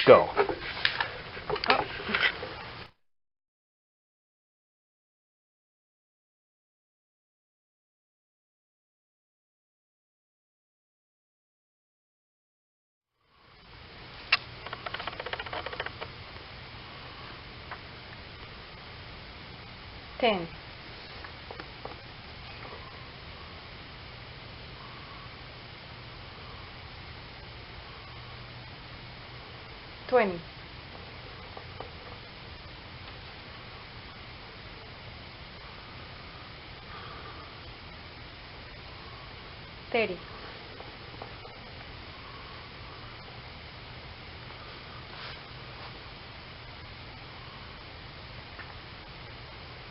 Go. Oh. 10. 20. 30.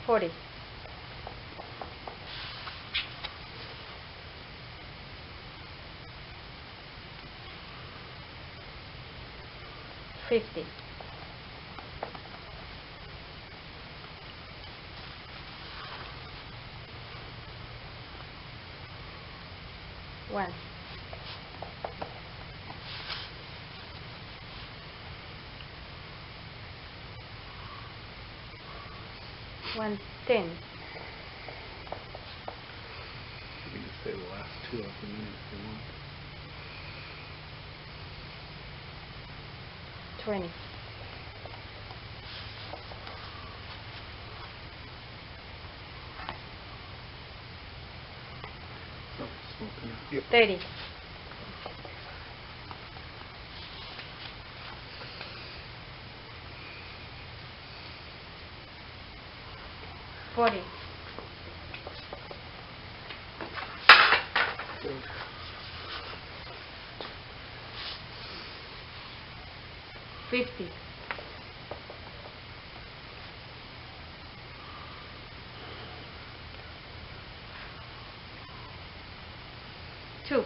40. 50. 1. 110. You can just say the last two off the minute if you want. 20. 30. 40. 50. 2.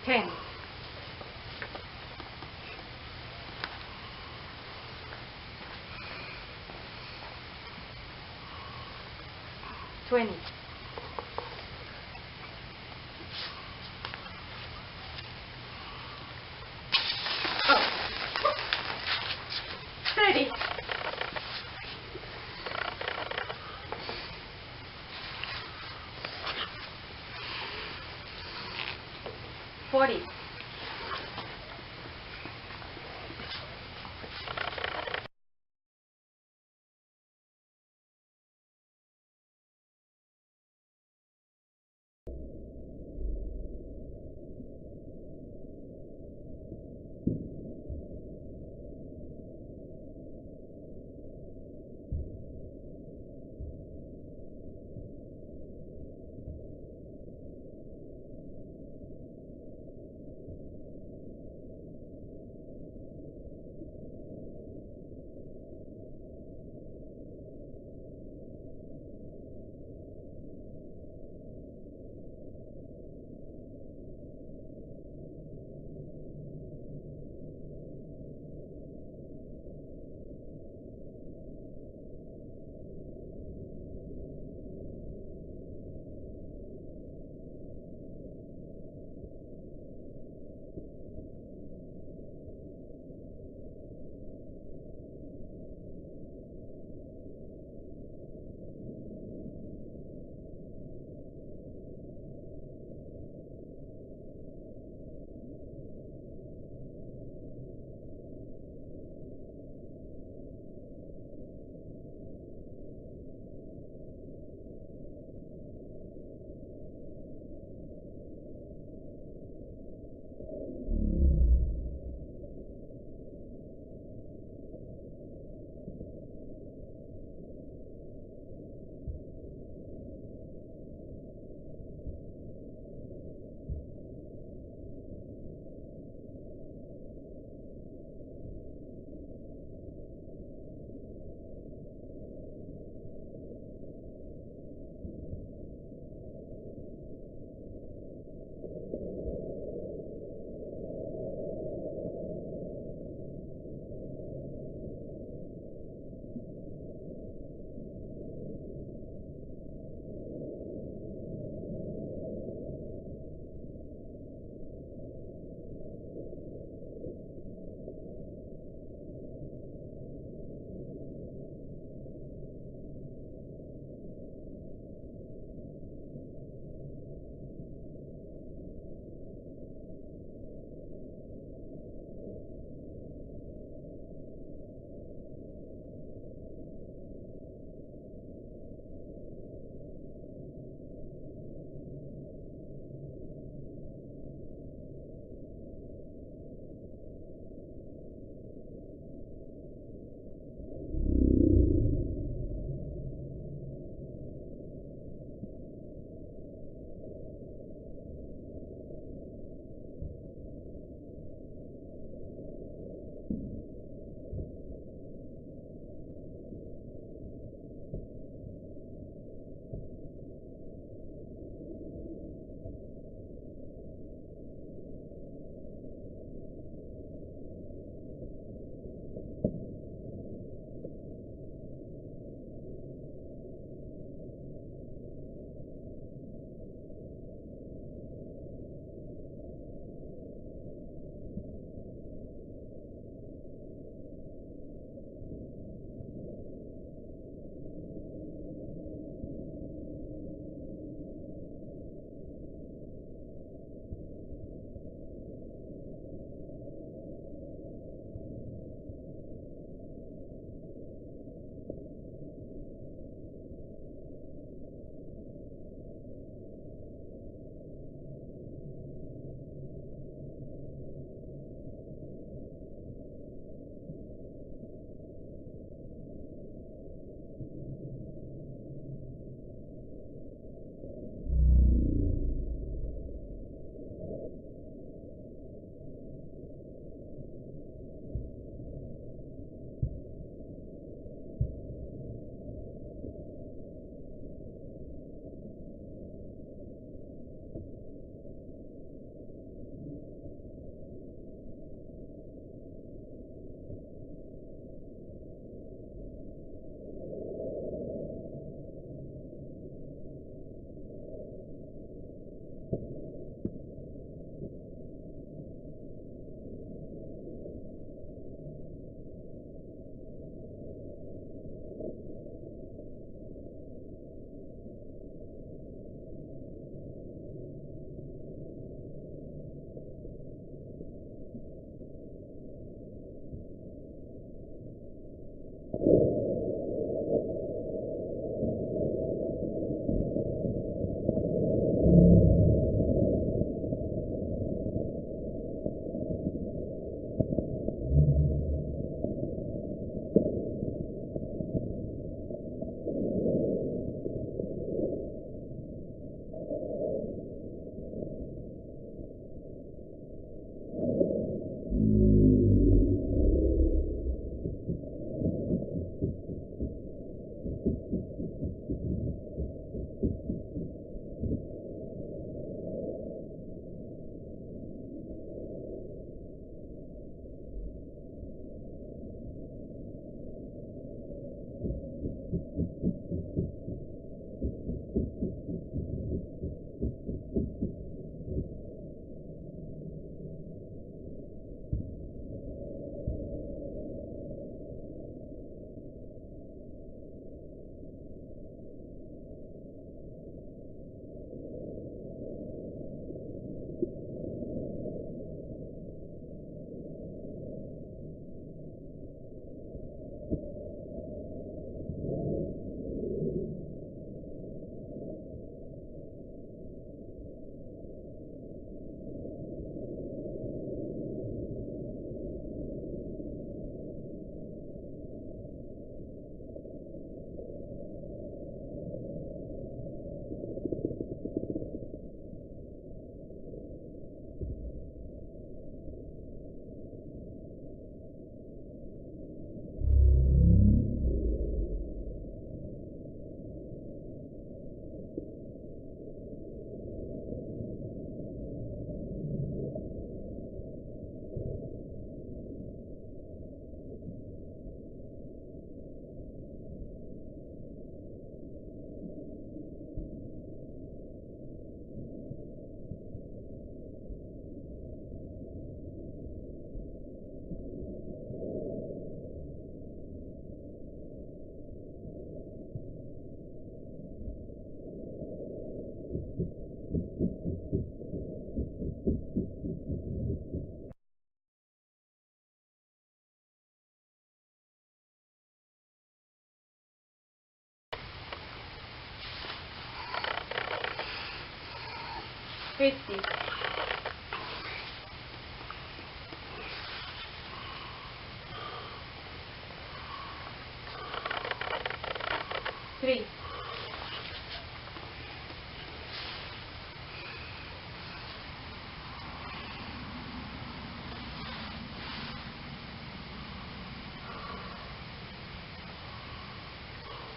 10. 20. 30. 40. 50. 3.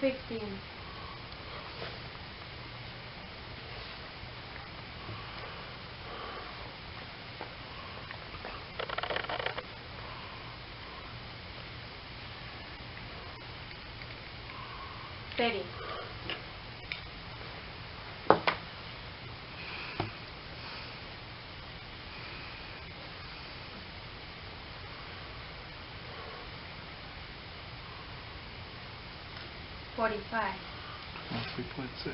15. 30. 45. 3.6.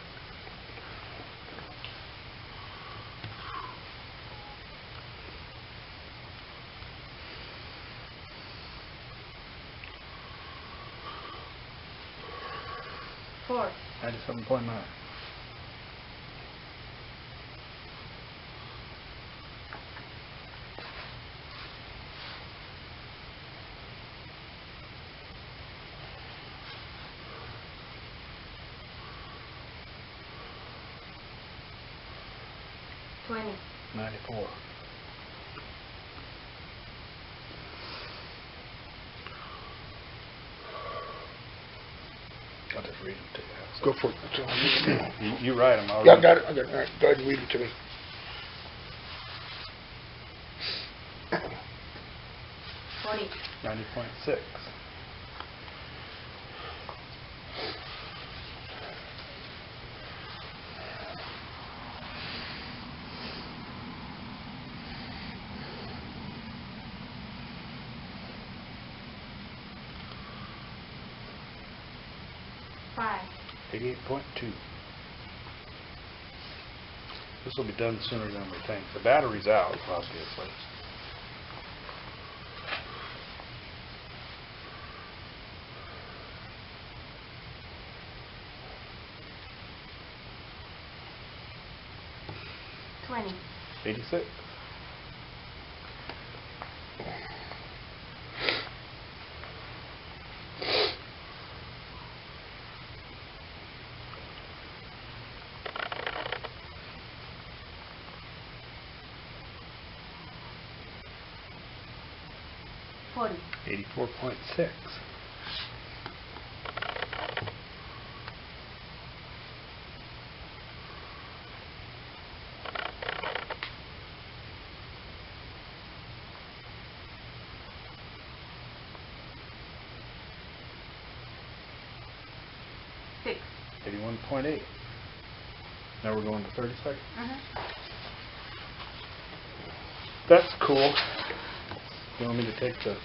4. 97.9. 20. 94. I'll just read them to you. Go for it. That's all I need. You write them. I'll Yeah, I read got it. I got it. All right. Go ahead and read them to me. 40. 90.6. 5. 88.2. This will be done sooner than we think. The battery's out, obviously. $20. 86. 40. 84.6. 6. 81.8. Now we're going to 30 seconds. That's cool. You want me to take the...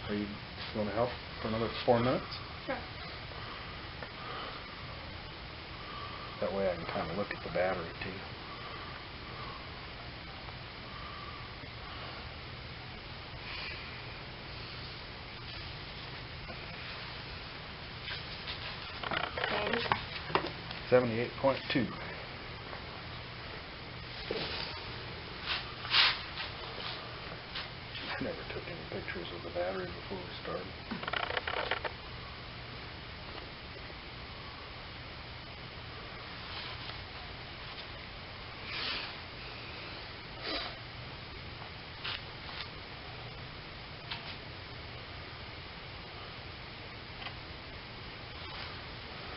Are you going to help for another 4 minutes? Sure. That way I can kind of look at the battery too. Ready? 78.2. I never took any pictures of the battery before we started.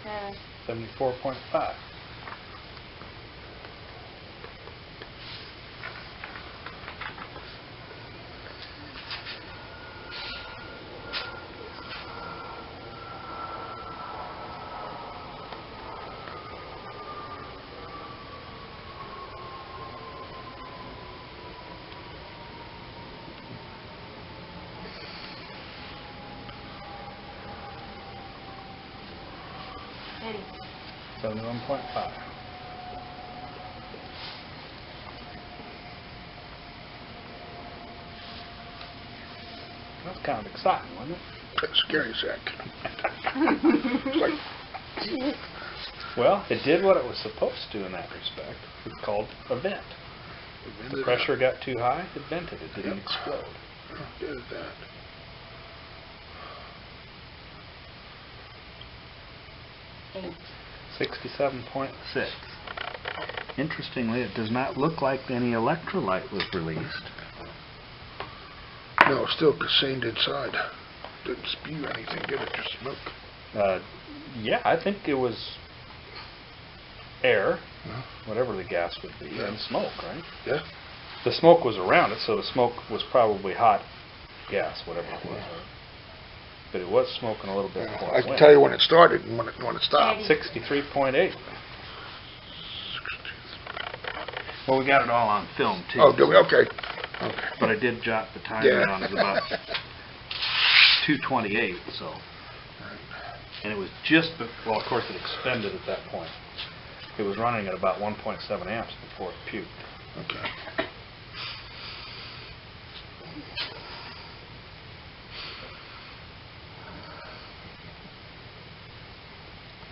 Seven. 74.5. 80. 71.5. That's kind of exciting, wasn't it? That's scary, Zach. It's like, Well, it did what it was supposed to in that respect. It's called a vent. The pressure got too high, it vented, it didn't Yep. explode. Oh, there's that. Eight. 67.6. Interestingly, it does not look like any electrolyte was released. No, still contained inside. Didn't spew anything, did it? Just smoke. Yeah, I think it was air, Yeah. whatever the gas would be, Yeah. and smoke, right? Yeah. The smoke was around it, so the smoke was probably hot gas, whatever it was. But it was smoking a little bit before I it can went. tell you when it started and when it stopped. 63.8. Well, we got it all on film, too. Oh, do we? Okay. Okay. But I did jot the time down as about 2:28, so. And it was just, well, of course, it expended at that point. It was running at about 1.7 amps before it puked. Okay.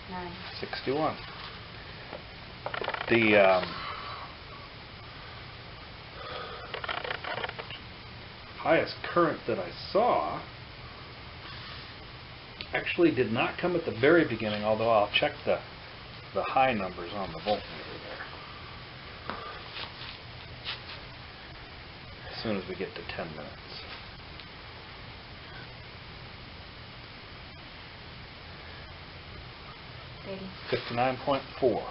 Nine. 61. The highest current that I saw actually did not come at the very beginning, although I'll check the high numbers on the voltmeter there as soon as we get to 10 minutes. Thirty. 59.4.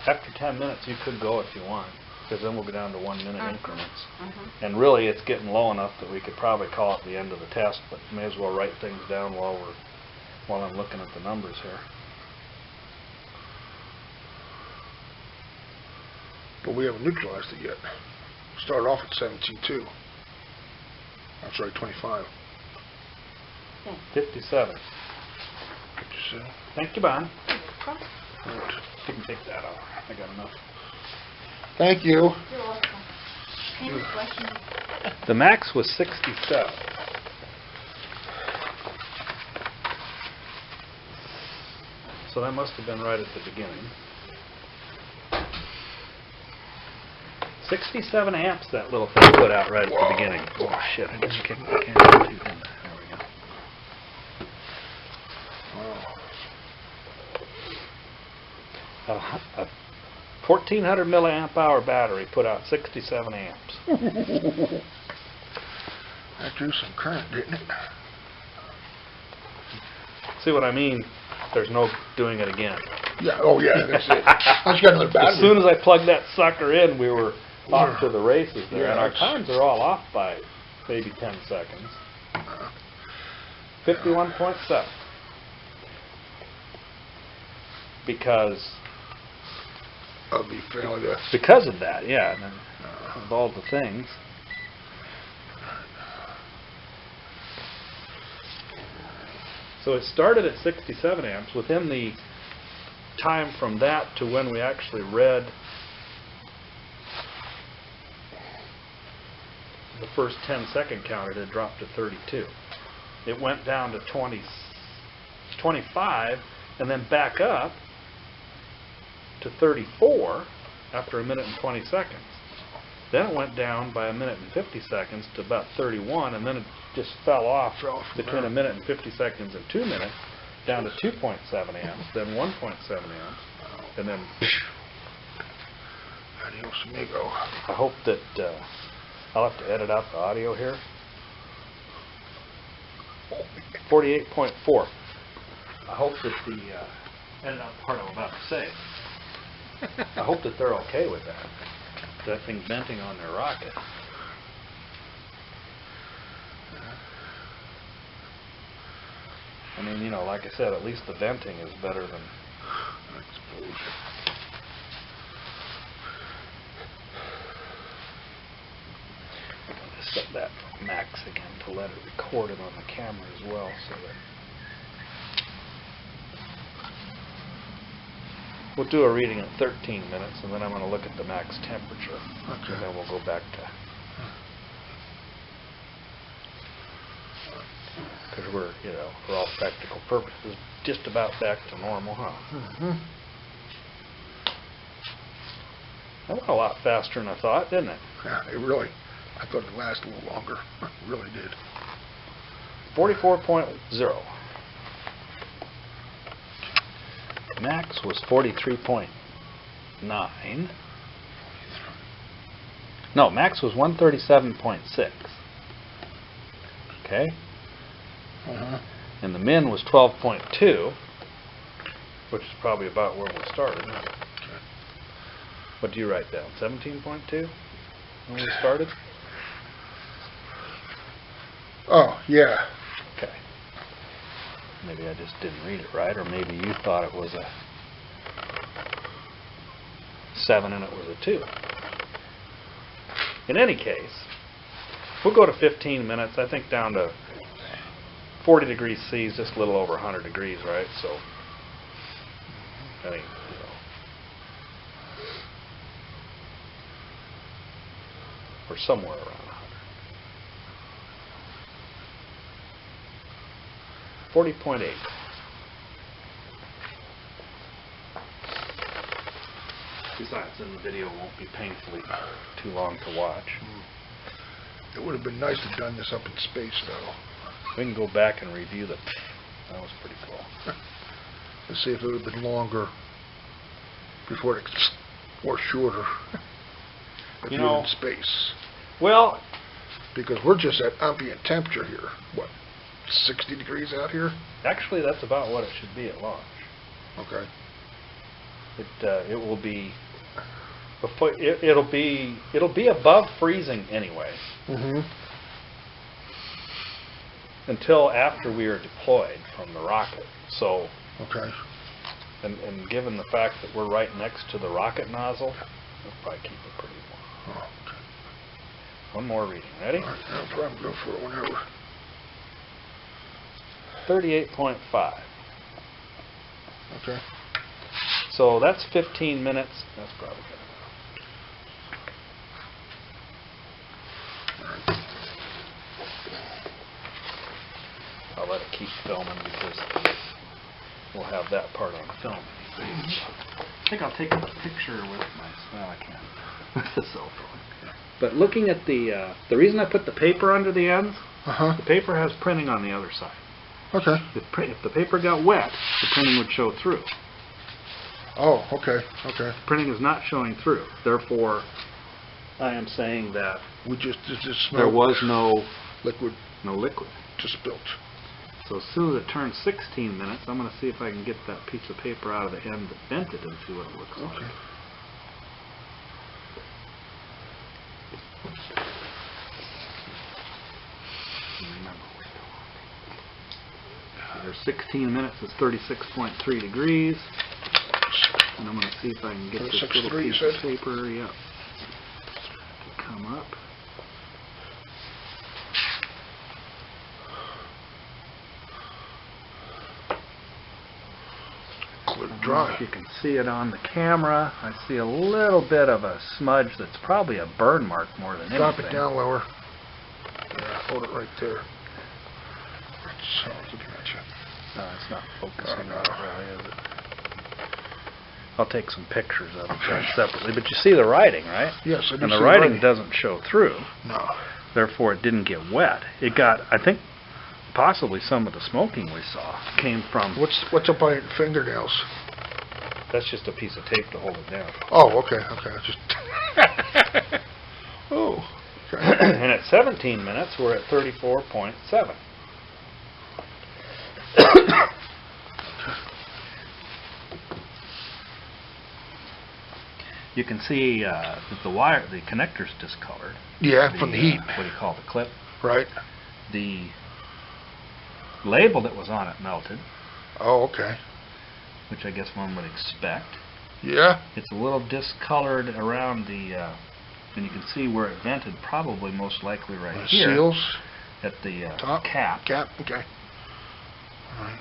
After 10 minutes you could go if you want, because then we'll go down to 1 minute increments. And really it's getting low enough that we could probably call it the end of the test, but may as well write things down while I'm looking at the numbers here. But we haven't neutralized it yet. Started off at 17.2. That's right, 25. 57. 57. Thank you, Bon. Right. You can take that off. I got enough. Thank you. You're welcome. Any questions? The max was 67. So that must have been right at the beginning. 67 amps that little thing put out right at the beginning. Oh shit, I didn't kick the camera too, didn't I? There we go. Wow. A 1400 milliamp hour battery put out 67 amps. That drew some current, didn't it? See what I mean? There's no doing it again. Yeah, oh yeah, that's it. Once you got another battery. As soon as I plugged that sucker in, we were off to the races there. Yeah, And our that's- times are all off by maybe 10 seconds. 51.7. Because Of the failure. because of that, yeah, and then of all the things. So it started at 67 amps. Within the time from that to when we actually read the first 10-second count, it had dropped to 32. It went down to 25 and then back up to 34 after a minute and 20 seconds. Then it went down by a minute and 50 seconds to about 31, and then it just fell off between a minute and 50 seconds and 2 minutes, down to 2.7 amps, then 1.7 amps, and then Adios, amigo. I hope that I'll have to edit out the audio here. 48.4. I hope that edit out the part I'm about to say. I hope that they're okay with that. That thing's venting on their rocket. I mean, you know, like I said, at least the venting is better than... Explosion. I'm going to set that max again to let it record it on the camera as well, so that... We'll do a reading at 13 minutes, and then I'm going to look at the max temperature. Okay. And then we'll go back to... Because we're, you know, for all practical purposes, just about back to normal, huh? Mm-hmm. That went a lot faster than I thought, didn't it? Yeah, it really, I thought it'd last a little longer. It really did. 44.0. Max was 43.9. No, max was 137.6. Okay? Uh-huh. And the min was 12.2, which is probably about where we started. What do you write down? 17.2 when we started? Oh, yeah. Okay. Maybe I just didn't read it right, or maybe you thought it was a 7 and it was a 2. In any case, we'll go to 15 minutes, I think down to 40 degrees C is just a little over 100 degrees, right? So, I think, you know, or somewhere around 100. 40.8. Besides, then the video won't be painfully too long to watch. It would have been nice to have done this up in space, though. We can go back and review the... That was pretty cool. Let's see if it would have been longer before it... or shorter. If You we were know... in space. Well... Because we're just at ambient temperature here. What, 60 degrees out here? Actually, that's about what it should be at launch. Okay. It will be... It'll be above freezing anyway. Mm-hmm. Until after we are deployed from the rocket. So, Okay. and given the fact that we're right next to the rocket nozzle, we'll probably keep it pretty warm. Oh, okay. One more reading. Ready? All right, no problem. Go for it whenever. 38.5. Okay. So that's 15 minutes. That's probably good. I'll let it keep filming because we'll have that part on film. I think I'll take a picture with my... Well, I can't. With the cell phone. But looking at the reason I put the paper under the ends, Uh-huh. the paper has printing on the other side. Okay. If the paper got wet, the printing would show through. Oh, okay. Okay. Printing is not showing through. Therefore, I am saying that We just there was no liquid liquid. just spilt. So as soon as it turns 16 minutes, I'm going to see if I can get that piece of paper out of the end that bent it and see what it looks like. Okay. Remember, there's 16 minutes, it's 36.3 degrees. And I'm going to see if I can get this 36.3 little you piece said? of paper, yeah, to come up. Clear I don't know dry. if you can see it on the camera. I see a little bit of a smudge that's probably a burn mark more than anything. Drop it down lower. Yeah, hold it right there. So, looking at you. No, it's not focusing no. on it really, is it? I'll take some pictures of it separately. But you see the writing, right? Yes, I do And see the writing doesn't show through. No. Therefore, it didn't get wet. It got, I think, possibly some of the smoking we saw came from... What's up on your fingernails? That's just a piece of tape to hold it down. Oh, okay, okay. Just oh, okay. And at 17 minutes, we're at 34.7. You can see that the connector's discolored. Yeah, from the heat. What do you call the clip? Right. The label that was on it melted, Oh, okay. which I guess one would expect. Yeah. It's a little discolored around the, and you can see where it vented, probably most likely right here. Seals. At the Top. cap. Cap. Okay. All right.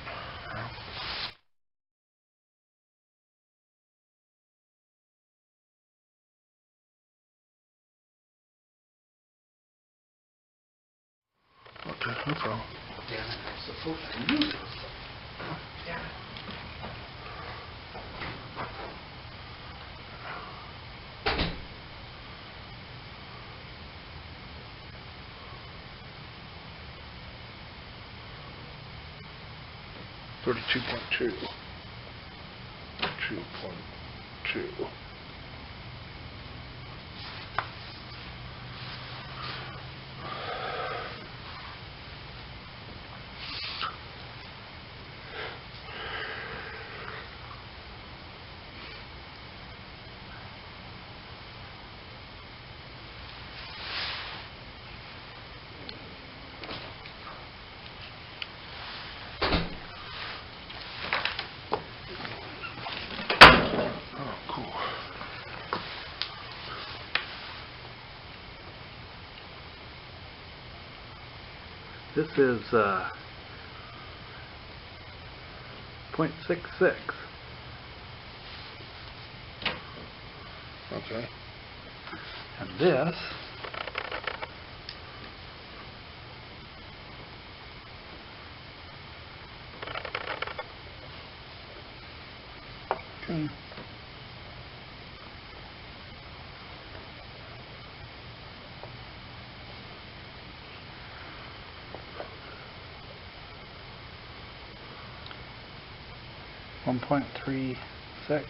Okay, no problem. Damn it, I'm supposed to use it. Damn it. 32.2. 2.2. Oh, cool. This is 0.66. Okay. And this Okay. One 1.36. Okay.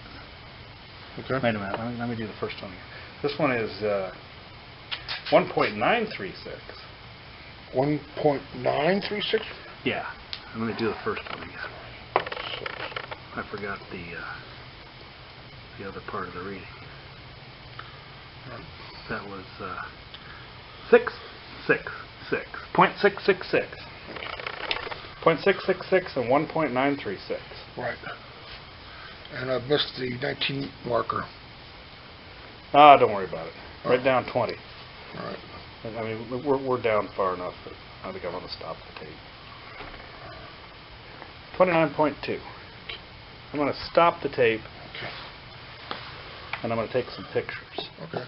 Wait a minute. Let me do the first one here. This one is 1.936. 1.936? Yeah. Let me do the first one again. I forgot the other part of the reading. That was 666. 0.666. 0.666 and 1.936. Right. And I've missed the 19 marker. Ah, don't worry about it. Write down 20. All right. I mean, we're down far enough that I think I'm going to stop the tape. 29.2. I'm going to stop the tape, Okay. and I'm going to take some pictures. Okay.